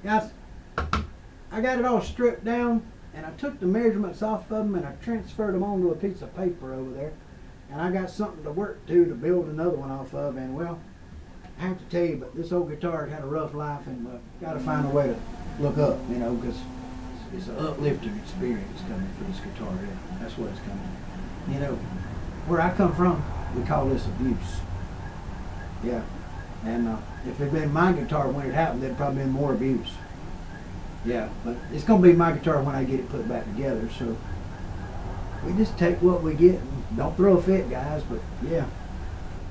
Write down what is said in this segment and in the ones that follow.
Guys, I got it all stripped down, and I took the measurements off of them and I transferred them onto a piece of paper over there. And I got something to work to build another one off of. And well, I have to tell you, but this old guitar had a rough life, and got to find a way to look up, you know, because it's an uplifting experience coming for this guitar here. That's what it's coming. You know, where I come from, we call this abuse. Yeah. And if it had been my guitar when it happened, there'd probably been more abuse. Yeah, but it's going to be my guitar when I get it put back together. So we just take what we get and don't throw a fit, guys. But yeah,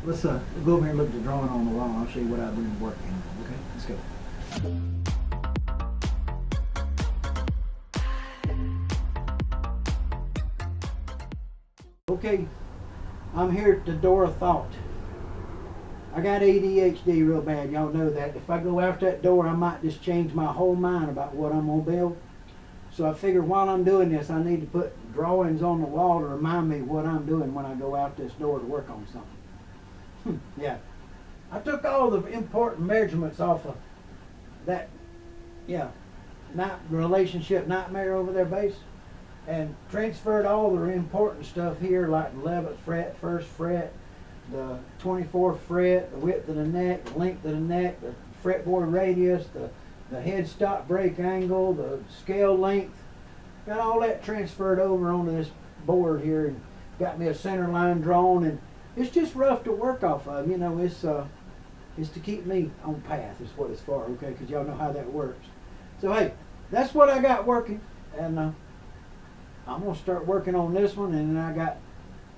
let's go over here and look at the drawing on the wall. I'll show you what I've been working on. Okay, let's go. Okay, I'm here at the door of thought. I got ADHD real bad, y'all know that. If I go out that door, I might just change my whole mind about what I'm going to build. So I figured while I'm doing this, I need to put drawings on the wall to remind me what I'm doing when I go out this door to work on something. Yeah. I took all the important measurements off of that, relationship nightmare over there base, and transferred all the important stuff here, like 11th fret, 1st fret, the 24th fret, the width of the neck, the length of the neck, the fretboard radius, the headstock break angle, the scale length. Got all that transferred over onto this board here, and got me a center line drawn, and it's just rough to work off of. You know, it's to keep me on path is what it's for, okay? Because y'all know how that works. So hey, that's what I got working, and I'm gonna start working on this one, and then I got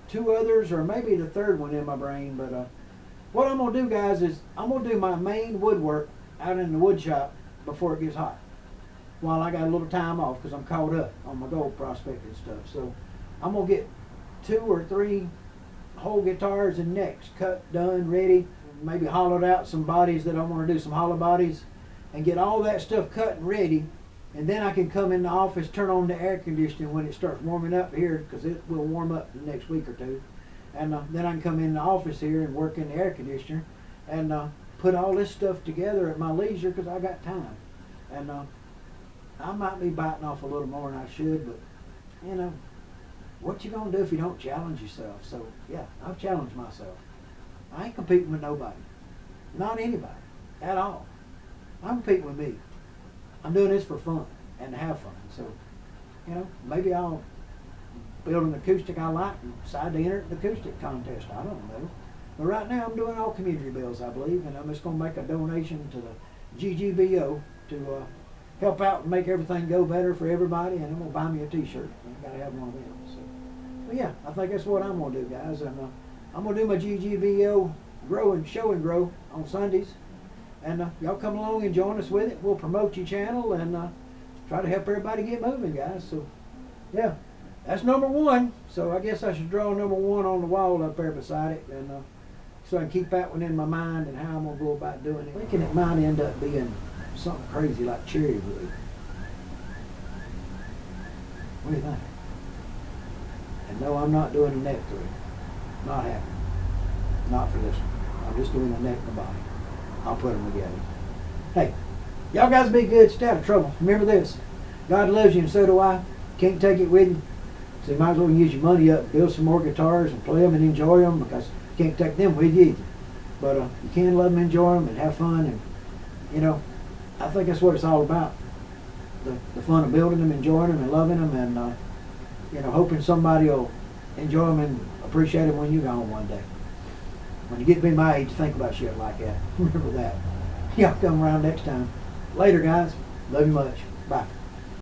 2 others, or maybe the 3rd one in my brain. But what I'm going to do, guys, is I'm going to do my main woodwork out in the wood shop before it gets hot, while I got a little time off because I'm caught up on my gold prospecting stuff. So I'm going to get 2 or 3 whole guitars and necks cut, done, ready, maybe hollowed out some bodies that I want to do, some hollow bodies, and get all that stuff cut and ready. And then I can come in the office, turn on the air conditioning when it starts warming up here, because it will warm up the next week or 2. And then I can come in the office here and work in the air conditioner and put all this stuff together at my leisure, because I got time. And I might be biting off a little more than I should, but you know, what you gonna do if you don't challenge yourself? So yeah, I've challenged myself. I ain't competing with nobody, not anybody at all. I'm competing with me. I'm doing this for fun and to have fun. So, you know, maybe I'll build an acoustic I like and decide to enter the acoustic contest. I don't know. But right now I'm doing all community bills, I believe, and I'm just going to make a donation to the GGBO to help out and make everything go better for everybody, and I'm going to buy me a t-shirt. I've got to have one of them. So, but yeah, I think that's what I'm going to do, guys. And I'm going to do my GGBO grow and show and grow on Sundays. And y'all come along and join us with it. We'll promote your channel and try to help everybody get moving, guys. So, yeah, that's number 1. So I guess I should draw number 1 on the wall up there beside it, and so I can keep that one in my mind and how I'm going to go about doing it. Thinking it might end up being something crazy like cherry wood. What do you think? And no, I'm not doing a neck through. Not happening. Not for this one. I'm just doing a neck and a body. I'll put them together. Hey, y'all guys be good. Stay out of trouble. Remember this. God loves you and so do I. Can't take it with you. So you might as well use your money up, build some more guitars and play them and enjoy them, because you can't take them with you either. But you can love them, enjoy them, and have fun. And, you know, I think that's what it's all about. The fun of building them, enjoying them, and loving them, and, you know, hoping somebody will enjoy them and appreciate them when you're gone one day. When you get to be my age, think about shit like that. Remember that. Y'all come around next time. Later, guys. Love you much. Bye.